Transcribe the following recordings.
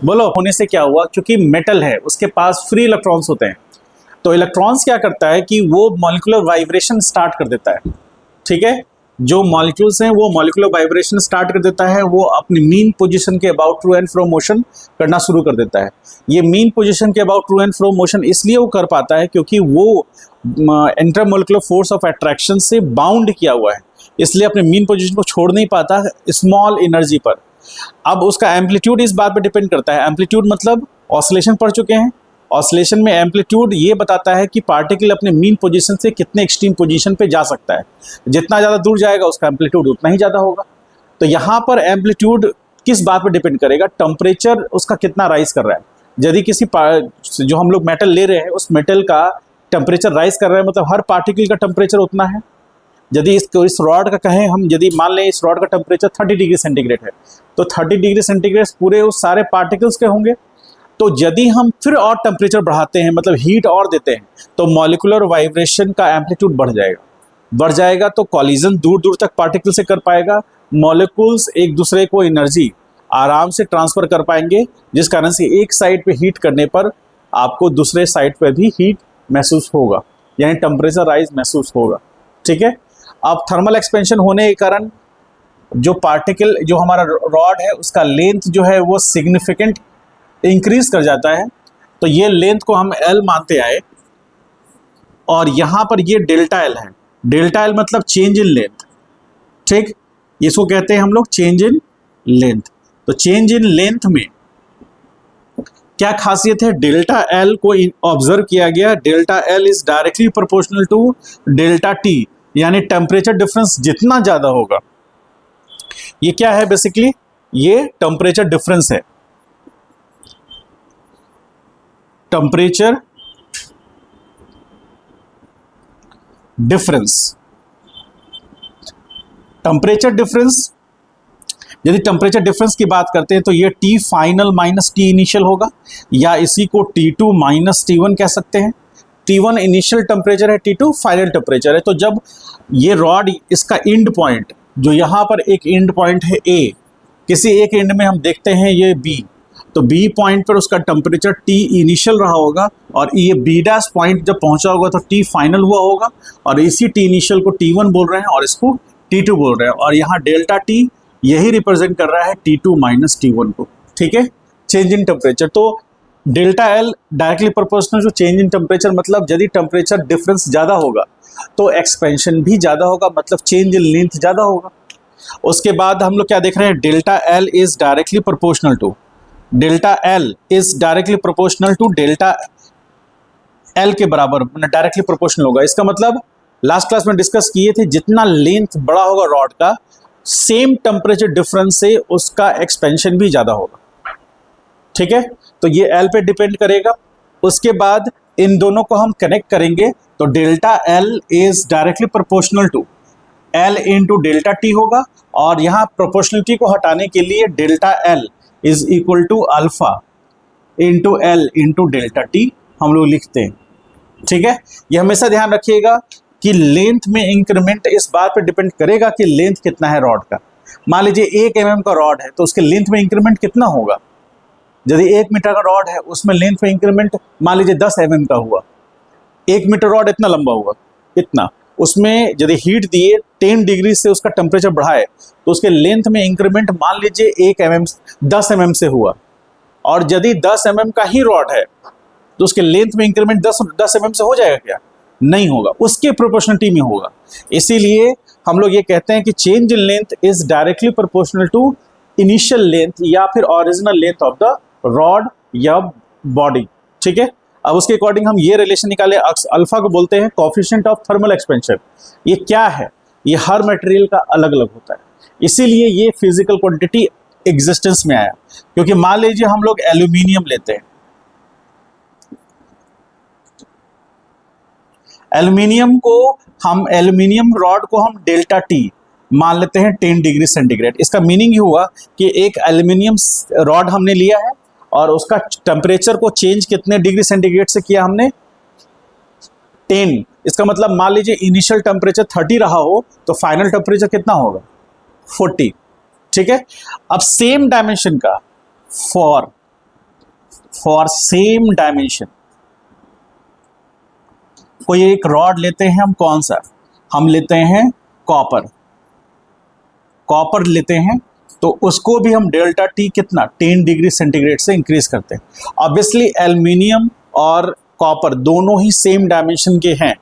बोलो होने से क्या हुआ, क्योंकि मेटल है उसके पास फ्री इलेक्ट्रॉन्स होते हैं, तो इलेक्ट्रॉन्स क्या करता है कि वो मॉलिक्यूलर वाइब्रेशन स्टार्ट कर देता है। ठीक है, जो मॉलिक्यूल्स हैं वो मॉलिक्यूलर वाइब्रेशन स्टार्ट कर देता है, वो अपनी मीन पोजीशन के about to and fro motion करना शुरू कर देता है। ये मीन पोजीशन के about to and fro motion इसलिए वो कर पाता है क्योंकि वो इंटरमोलिकुलर फोर्स ऑफ अट्रैक्शन से बाउंड किया हुआ है, इसलिए अपने मीन पोजीशन को छोड़ नहीं पाता स्मॉल एनर्जी पर। अब उसका एम्पलीट्यूड इस बात पर डिपेंड करता है। एम्पलीट्यूड मतलब ऑसिलेशन पढ़ चुके हैं, ऑसिलेशन में एम्पलीट्यूड ये बताता है कि पार्टिकल अपने मीन पोजीशन से कितने एक्सट्रीम पोजीशन पे जा सकता है। जितना ज़्यादा दूर जाएगा उसका एम्पलीट्यूड उतना ही ज़्यादा होगा। तो यहाँ पर एम्पलीट्यूड किस बात पर डिपेंड करेगा, टेम्परेचर उसका कितना राइज कर रहा है। यदि किसी जो हम लोग मेटल ले रहे हैं उस मेटल का टेम्परेचर राइज कर रहा है, मतलब हर पार्टिकल का टेम्परेचर उतना है। यदि इस रॉड का कहें हम, यदि मान लें इस रॉड का टेम्परेचर 30 डिग्री सेंटीग्रेड है, तो 30 डिग्री सेंटीग्रेड पूरे उस सारे पार्टिकल्स के होंगे। तो यदि हम फिर और टेम्परेचर बढ़ाते हैं, मतलब हीट और देते हैं, तो मॉलिक्यूलर वाइब्रेशन का एम्पलीट्यूड बढ़ जाएगा तो कॉलिजन दूर दूर तक पार्टिकल से कर पाएगा। मॉलिक्यूल्स एक दूसरे को एनर्जी आराम से ट्रांसफर कर पाएंगे, जिस कारण से एक साइड पे हीट करने पर आपको दूसरे साइड पे भी हीट महसूस होगा, यानी टेम्परेचर राइज महसूस होगा। ठीक है, अब थर्मल एक्सपेंशन होने के कारण जो पार्टिकल, जो हमारा रॉड है उसका लेंथ जो है वो सिग्निफिकेंट इंक्रीज कर जाता है। तो ये लेंथ को हम L मानते आए, और यहाँ पर ये डेल्टा L है। डेल्टा L मतलब चेंज इन लेंथ। ठीक, इसको कहते हैं हम लोग चेंज इन लेंथ। तो चेंज इन लेंथ में क्या खासियत है, डेल्टा L को ऑब्जर्व किया गया, delta L is directly proportional to delta T, यानी टेम्परेचर डिफरेंस जितना ज्यादा होगा, ये क्या है बेसिकली, ये टेम्परेचर डिफरेंस है। टेम्परेचर डिफरेंस, टेम्परेचर डिफरेंस, यदि टेम्परेचर डिफरेंस की बात करते हैं तो ये T final minus T initial होगा, या इसी को T2 माइनस T1 कह सकते हैं। T1 इनिशियल टेम्परेचर है, T2 फाइनल टेम्परेचर है। तो जब ये रॉड, इसका एंड पॉइंट, जो यहाँ पर एक एंड पॉइंट है A, किसी एक एंड में हम देखते हैं ये B, तो B पॉइंट पर उसका टेम्परेचर T इनिशियल रहा होगा, और ये B डैश पॉइंट जब पहुंचा होगा तो T फाइनल हुआ होगा, और इसी T इनिशियल को T1 बोल रहे हैं और इसको T2 बोल रहे हैं, और यहाँ डेल्टा T यही रिप्रेजेंट कर रहा है T2 माइनस T1 को। ठीक है, चेंज इन टेम्परेचर। तो delta L directly proportional to change in temperature, मतलब यदि टेम्परेचर डिफरेंस ज़्यादा होगा तो एक्सपेंशन भी ज़्यादा होगा, मतलब चेंज इन लेंथ ज़्यादा होगा। उसके बाद हम लोग क्या देख रहे हैं, delta L is directly proportional to, delta L is directly proportional to delta L के बराबर, मतलब डायरेक्टली प्रोपोर्शनल होगा। इसका मतलब लास्ट क्लास में डिस्कस किए थे, जितना लेंथ बड़ा होगा रॉड का, सेम टेम्परेचर डिफरेंस से उसका एक्सपेंशन भी ज़्यादा होगा। ठीक है, तो ये L पे डिपेंड करेगा। उसके बाद इन दोनों को हम कनेक्ट करेंगे तो delta L is directly proportional to L into delta T होगा, और यहाँ प्रोपोर्शनलिटी को हटाने के लिए delta L is equal to alpha into L into delta T हम लोग लिखते हैं। ठीक है, ये हमेशा ध्यान रखिएगा कि लेंथ में इंक्रीमेंट इस बात पर डिपेंड करेगा कि लेंथ कितना है रॉड का। मान लीजिए 1 mm का रॉड है तो उसके लेंथ में इंक्रीमेंट कितना होगा। यदि 1 मीटर का रॉड है उसमें लेंथ में इंक्रीमेंट मान लीजिए 10 mm का हुआ, 1 मीटर रॉड इतना लंबा हुआ, इतना, उसमें यदि हीट दिए 10 डिग्री से उसका टेम्परेचर बढ़ाए तो उसके लेंथ में इंक्रीमेंट मान लीजिए 1 mm 10 mm से हुआ, और यदि 10 mm का ही रॉड है तो उसके लेंथ में इंक्रीमेंट 10 mm से हो जाएगा क्या, नहीं होगा, उसके प्रोपोर्शनलिटी में होगा। इसीलिए हम लोग ये कहते हैं कि change in length is directly proportional to initial length या फिर original length of the rod या बॉडी। ठीक है, अब उसके अकॉर्डिंग हम ये रिलेशन निकाले, अल्फा को बोलते हैं कोएफिशिएंट ऑफ थर्मल एक्सपेंशन। ये क्या है, ये हर मटेरियल का अलग अलग होता है, इसीलिए ये फिजिकल क्वांटिटी एग्जिस्टेंस में आया। क्योंकि मान लीजिए हम लोग एल्यूमिनियम लेते हैं, एल्यूमिनियम रॉड को हम डेल्टा T मान लेते हैं 10 डिग्री सेंटीग्रेड। इसका मीनिंग ये हुआ कि एक एल्यूमिनियम रॉड हमने लिया है और उसका टेम्परेचर को चेंज कितने डिग्री सेंटीग्रेड से किया हमने, 10। इसका मतलब मान लीजिए इनिशियल टेम्परेचर 30 रहा हो तो फाइनल टेम्परेचर कितना होगा, 40। ठीक है, अब सेम डायमेंशन का फॉर फॉर सेम डायमेंशन। कोई एक रॉड लेते हैं हम, कौन सा, हम लेते हैं कॉपर लेते हैं, तो उसको भी हम डेल्टा टी कितना 10 डिग्री सेंटीग्रेड से इंक्रीज करते हैं। ऑब्वियसली एल्यूमिनियम और कॉपर दोनों ही सेम डायमेंशन के हैं,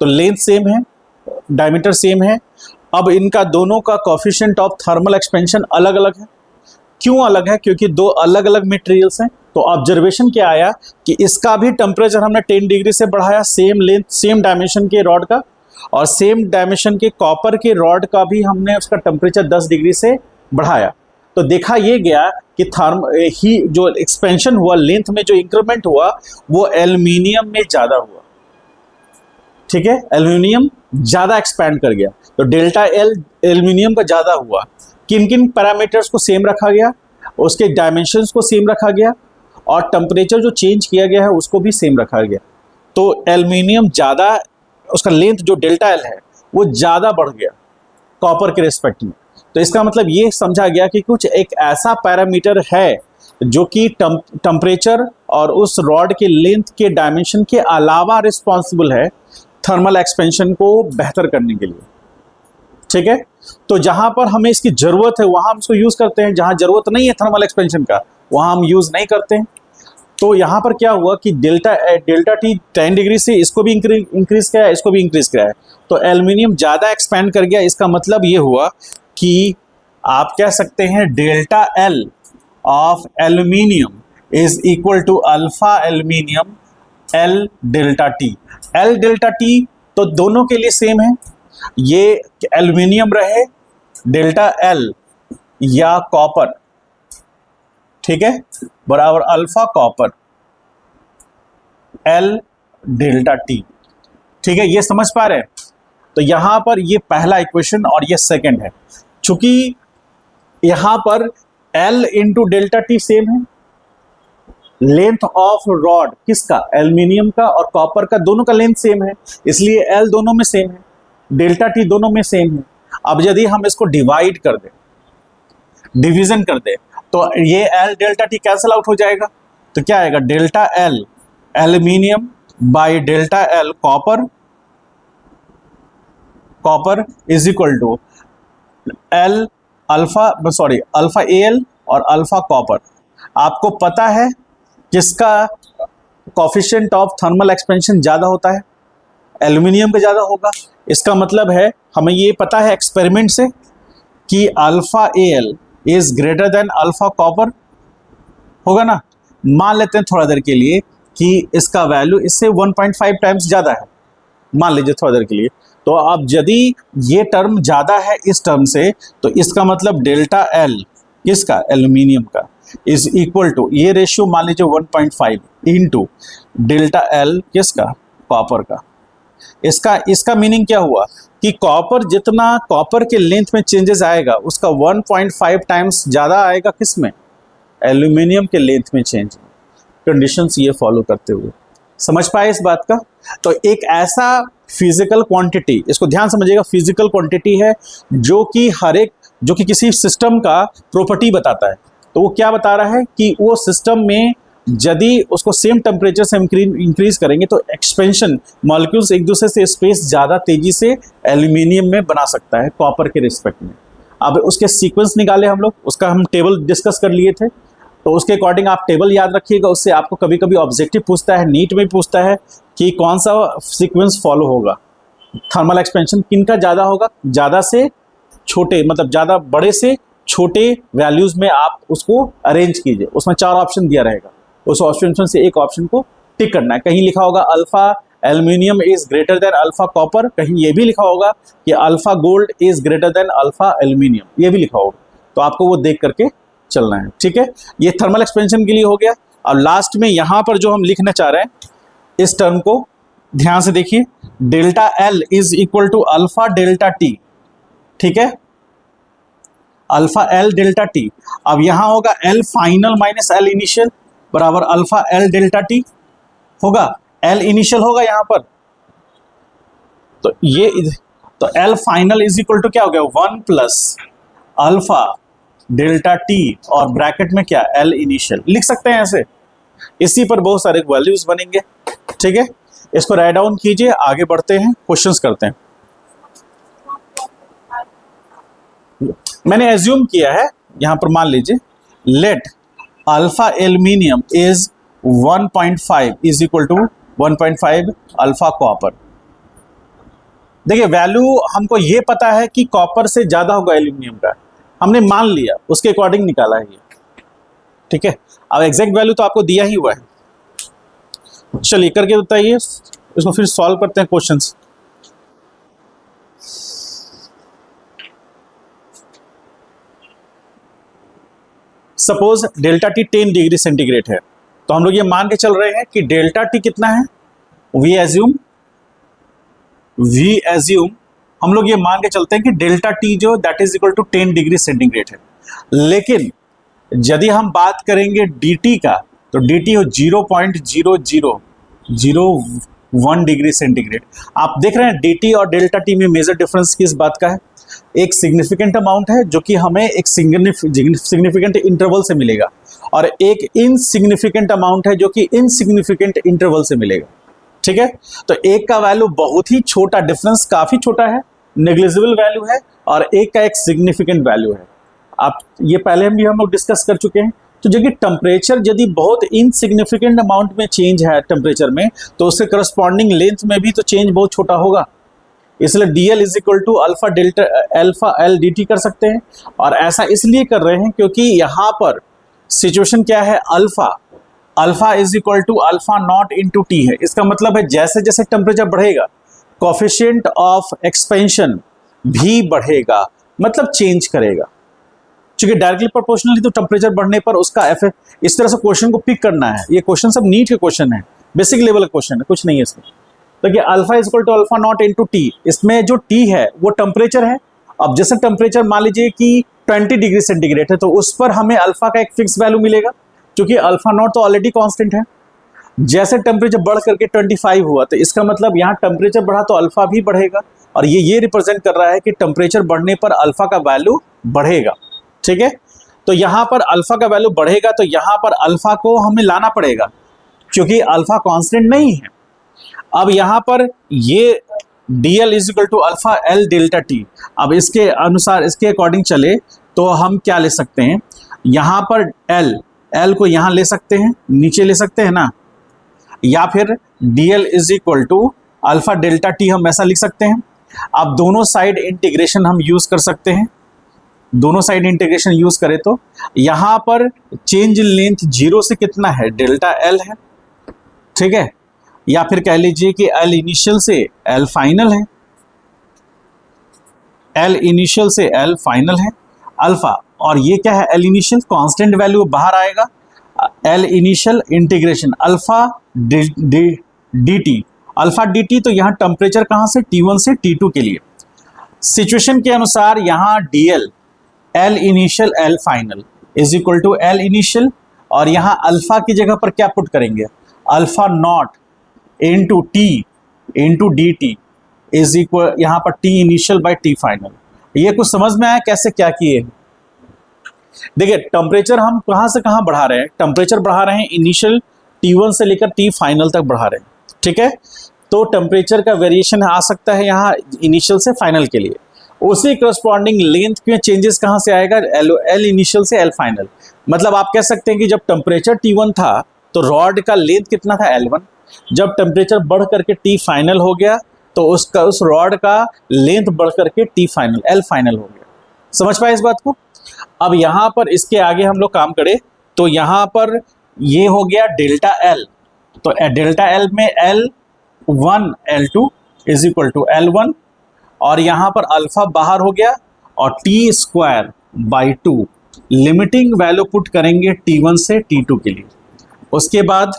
तो लेंथ सेम है, डायमीटर सेम है। अब इनका दोनों का कोफिशिएंट ऑफ थर्मल एक्सपेंशन अलग अलग है। क्यों अलग है? क्योंकि दो अलग अलग मटेरियल्स हैं। तो ऑब्जर्वेशन क्या आया कि इसका भी टेम्परेचर हमने 10 डिग्री से बढ़ाया, सेम लेंथ सेम डायमेंशन के रॉड का, और सेम डायमेंशन के कॉपर के रॉड का भी हमने उसका टेम्परेचर 10 डिग्री से बढ़ाया। तो देखा ये गया कि जो एक्सपेंशन हुआ, लेंथ में जो इंक्रीमेंट हुआ, वो एल्यूमिनियम में ज़्यादा हुआ। ठीक है, एल्यूमिनियम ज़्यादा एक्सपैंड कर गया, तो डेल्टा एल एल्यूमिनियम का ज़्यादा हुआ। किन किन पैरामीटर्स को सेम रखा गया? उसके डायमेंशंस को सेम रखा गया, और टेम्परेचर जो चेंज किया गया है उसको भी सेम रखा गया। तो एल्यूमिनियम ज़्यादा, उसका लेंथ जो डेल्टा एल है वो ज़्यादा बढ़ गया कॉपर के रिस्पेक्ट में। तो इसका मतलब ये समझा गया कि कुछ एक ऐसा पैरामीटर है जो कि टेम्परेचर और उस रॉड के लेंथ के डायमेंशन के अलावा रिस्पॉन्सिबल है थर्मल एक्सपेंशन को बेहतर करने के लिए। ठीक है, तो जहां पर हमें इसकी जरूरत है वहां हम इसको यूज करते हैं, जहां जरूरत नहीं है थर्मल एक्सपेंशन का वहां हम यूज नहीं करते हैं। तो यहाँ पर क्या हुआ कि डेल्टा टी 10 डिग्री से इसको भी इंक्रीज किया है, इसको भी इंक्रीज किया है, तो एल्यूमिनियम ज़्यादा एक्सपैंड कर गया। इसका मतलब ये हुआ कि आप कह सकते हैं delta L of aluminium is equal to alpha aluminium L delta T. L delta T तो दोनों के लिए सेम है, ये एल्यूमिनियम रहे डेल्टा एल या कॉपर, ठीक है, बराबर alpha copper L delta T. ठीक है, ये समझ पा रहे हैं? तो यहां पर ये पहला इक्वेशन और ये सेकंड है। चूंकि यहां पर L into delta T same है, लेंथ ऑफ रॉड किसका, एल्यूमिनियम का और कॉपर का, दोनों का लेंथ सेम है, इसलिए एल दोनों में सेम है, डेल्टा टी दोनों में सेम है। अब यदि हम इसको डिवाइड कर दें, डिवीजन कर दें, तो ये L delta T cancel out हो जाएगा। तो क्या आएगा, delta L aluminium by delta L copper is equal to L alpha L और अल्फा कॉपर। आपको पता है किसका कोफिशिएंट ऑफ थर्मल एक्सपेंशन ज़्यादा होता है? एल्यूमिनियम का ज़्यादा होगा। इसका मतलब है हमें ये पता है एक्सपेरिमेंट से कि alpha L is greater than alpha copper, होगा ना। मान लेते हैं थोड़ा देर के लिए कि इसका वैल्यू इससे 1.5 टाइम्स ज़्यादा है, मान लीजिए थोड़ा देर के लिए। तो अब यदि ये टर्म ज़्यादा है इस टर्म से, तो इसका मतलब डेल्टा एल किसका, एल्यूमिनियम का, इज इक्वल टू, ये रेशियो मान लीजिए 1.5 इंटू डेल्टा एल किसका, कॉपर का। इसका मीनिंग क्या हुआ कि कॉपर के लेंथ में चेंजेस आएगा उसका 1.5 टाइम्स ज़्यादा आएगा किसमें, एल्यूमिनियम के लेंथ में चेंज। कंडीशंस ये फॉलो करते हुए, समझ पाए इस बात का? तो एक ऐसा फिजिकल क्वांटिटी, इसको ध्यान समझिएगा, फिजिकल क्वांटिटी है जो कि किसी सिस्टम का प्रॉपर्टी बताता है। तो वो क्या बता रहा है कि वो सिस्टम में यदि उसको सेम टेम्परेचर से इंक्रीज करेंगे तो एक्सपेंशन, मॉलिक्यूल्स एक दूसरे से स्पेस ज़्यादा तेजी से एल्यूमिनियम में बना सकता है कॉपर के रिस्पेक्ट में। अब उसके सीक्वेंस निकाले हम लोग, उसका हम टेबल डिस्कस कर लिए थे, तो उसके अकॉर्डिंग आप टेबल याद रखिएगा। उससे आपको कभी कभी ऑब्जेक्टिव पूछता है, नीट में पूछता है कि कौन सा सीक्वेंस फॉलो होगा, थर्मल एक्सपेंशन किनका ज़्यादा होगा, ज़्यादा से छोटे, मतलब ज़्यादा बड़े से छोटे वैल्यूज़ में आप उसको अरेंज कीजिए। उसमें 4 ऑप्शन दिया रहेगा, उस ऑप्शन से एक ऑप्शन को टिक करना है। कहीं लिखा होगा alpha aluminium is greater than alpha copper, कहीं ये भी लिखा होगा कि alpha gold is greater than alpha aluminium, ये भी लिखा होगा। तो आपको वो देख करके चलना है, ठीक है। ये थर्मल एक्सपेंशन के लिए हो गया। और लास्ट में यहाँ पर जो हम लिखना चाह रहे हैं, इस टर्म को ध्यान से देखिए, delta L is equal to alpha delta T, ठीक है, अल्फा एल डेल्टा टी। अब यहां होगा L final minus L initial बराबर अल्फा एल डेल्टा टी होगा, एल इनिशियल होगा यहां पर। तो L final is equal to क्या हो गया, 1 प्लस अल्फा डेल्टा टी और ब्रैकेट में क्या, एल इनिशियल लिख सकते हैं ऐसे। इसी पर बहुत सारे वैल्यूज बनेंगे। ठीक है, इसको राइट डाउन कीजिए, आगे बढ़ते हैं, क्वेश्चंस करते हैं। मैंने एज्यूम किया है, यहां पर मान लीजिए let alpha aluminium is 1.5 is equal to 1.5 alpha copper. देखिए वैल्यू हमको ये पता है कि कॉपर से ज्यादा होगा एल्यूमिनियम का, हमने मान लिया, उसके अकॉर्डिंग निकाला है ये। ठीक है, अब एग्जैक्ट वैल्यू तो आपको दिया ही हुआ है। चलिए करके बताइए, इसको फिर सॉल्व करते हैं questions. Suppose delta T 10 degree centigrade है, तो हम लोग ये मान के चल रहे हैं कि डेल्टा टी कितना है, वी एज्यूम हम लोग ये मान के चलते हैं कि डेल्टा टी जो that is equal to 10 degree centigrade है। लेकिन यदि हम बात करेंगे dt का, तो dt हो 0.0001 डिग्री सेंटीग्रेड। आप देख रहे हैं dt और डेल्टा टी में मेजर डिफरेंस किस बात का है, एक सिग्निफिकेंट अमाउंट है जो कि हमें एक सिग्निफिकेंट इंटरवल से मिलेगा, और एक इनसिग्निफिकेंट अमाउंट है जो कि इनसिग्निफिकेंट इंटरवल से मिलेगा। ठीक है, तो एक का वैल्यू बहुत ही छोटा, डिफरेंस काफी छोटा है, नेग्लिजिबल वैल्यू है, और एक का एक सिग्निफिकेंट वैल्यू है। आप ये पहले हम लोग डिस्कस कर चुके हैं। तो जो कि टेम्परेचर यदि बहुत इनसिग्निफिकेंट अमाउंट में चेंज है टेम्परेचर में, तो उससे करस्पॉन्डिंग लेंथ में भी तो चेंज बहुत छोटा होगा, इसलिए dl is equal to alpha delta alpha L D T कर सकते हैं। और ऐसा इसलिए कर रहे हैं क्योंकि यहाँ पर सिचुएशन क्या है, alpha is equal to alpha not into T है। इसका मतलब है जैसे जैसे टेम्परेचर बढ़ेगा कोफिशिएंट ऑफ एक्सपेंशन भी बढ़ेगा, मतलब चेंज करेगा। क्योंकि डायरेक्टली प्रोपोर्शनली तो टेम्परेचर बढ़ने पर उसका इफेक्ट, इस तरह से क्वेश्चन को पिक करना है। ये क्वेश्चन सब नीट के क्वेश्चन है, बेसिक लेवल का क्वेश्चन है, कुछ नहीं है इसमें। देखिए alpha is equal to alpha not into T, इसमें जो टी है वो टेम्परेचर है। अब जैसे टेम्परेचर मान लीजिए कि 20 डिग्री सेंटीग्रेड है, तो उस पर हमें अल्फा का एक फिक्स वैल्यू मिलेगा, क्योंकि अल्फा नॉट तो ऑलरेडी कांस्टेंट है। जैसे टेम्परेचर बढ़ करके 25 हुआ, तो इसका मतलब यहाँ टेम्परेचर बढ़ा तो अल्फा भी बढ़ेगा, और ये रिप्रेजेंट कर रहा है कि टेम्परेचर बढ़ने पर अल्फा का वैल्यू बढ़ेगा। ठीक है, तो यहाँ पर अल्फा का वैल्यू बढ़ेगा, तो यहाँ पर अल्फा को हमें लाना पड़ेगा, क्योंकि अल्फा कांस्टेंट नहीं है। अब यहाँ पर ये dl is equal to alpha L delta T, अब इसके अनुसार, इसके अकॉर्डिंग चले तो हम क्या ले सकते हैं, यहाँ पर l को यहाँ ले सकते हैं, नीचे ले सकते हैं ना, या फिर dl is equal to alpha delta T हम ऐसा लिख सकते हैं। अब दोनों साइड इंटीग्रेशन हम यूज कर सकते हैं, दोनों साइड इंटीग्रेशन यूज करें तो यहाँ पर चेंज इन लेंथ 0 से कितना है, डेल्टा एल है। ठीक है, या फिर कह लीजिए कि एल इनिशियल से एल फाइनल है, एल इनिशियल से एल फाइनल है अल्फा, और ये क्या है, एल इनिशियल कांस्टेंट वैल्यू बाहर आएगा, L initial integration alpha D T, alpha D T. तो यहाँ टेम्परेचर कहाँ से, T1 से T2 के लिए। सिचुएशन के अनुसार यहाँ dl L initial L final is equal to L initial, और यहाँ अल्फा की जगह पर क्या पुट करेंगे, alpha not into T into D T is equal, यहाँ पर T initial by T final. ये कुछ समझ में आया कैसे क्या किए। देखिए टेम्परेचर हम कहाँ से कहाँ बढ़ा रहे हैं, टेम्परेचर बढ़ा रहे हैं इनिशियल T1 से लेकर T फाइनल तक बढ़ा रहे हैं। ठीक है, तो टेम्परेचर का वेरिएशन आ सकता है यहाँ इनिशियल से फाइनल के लिए, उसी करस्पॉन्डिंग लेंथ में चेंजेस कहाँ से आएगा, एल इनिशियल से एल फाइनल। मतलब आप कह सकते हैं कि जब टेम्परेचर T1 था तो रॉड का लेंथ कितना था, L1। जब टेम्परेचर बढ़ करके T फाइनल हो गया तो उस रॉड का लेंथ बढ़ करके T फाइनल L फाइनल हो गया। समझ पाए इस बात को। अब यहाँ पर इसके आगे हम लोग काम करें तो यहाँ पर ये हो गया डेल्टा L, तो डेल्टा L में L1 L2 is equal to L1, और यहाँ पर अल्फा बाहर हो गया, और T square by 2 limiting value put करेंगे T1 से T2 के लिए। उसके बाद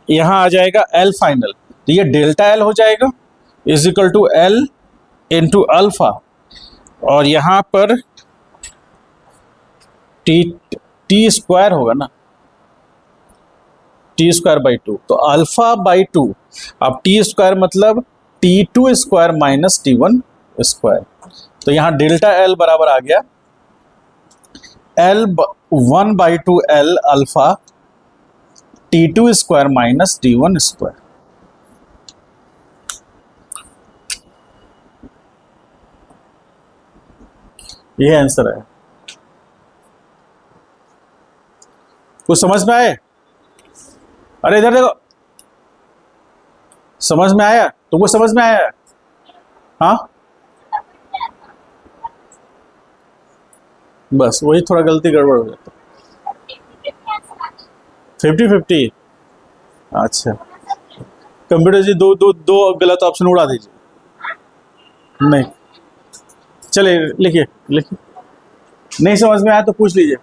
यहाँ आ जाएगा L फाइनल, तो ये डेल्टा L हो जाएगा is equal to L into alpha, और यहाँ पर टी स्क्वायर होगा ना, टी स्क्वायर बाई 2, तो अल्फा बाई 2। अब टी स्क्वायर मतलब T2 square minus T1 square, तो यहाँ डेल्टा L बराबर आ गया L 1/2 L alpha T2 square minus T1 square. ये आंसर है। कुछ समझ में आए? अरे इधर देखो, समझ में आया? तुमको समझ में आया? हाँ, बस वही थोड़ा गलती गड़बड़ हो जाता। 50-50। अच्छा, कंप्यूटर जी दो दो दो गलत ऑप्शन उड़ा दीजिए। नहीं, चलिए लिखिए लिखिए। नहीं समझ में आया तो पूछ लीजिए।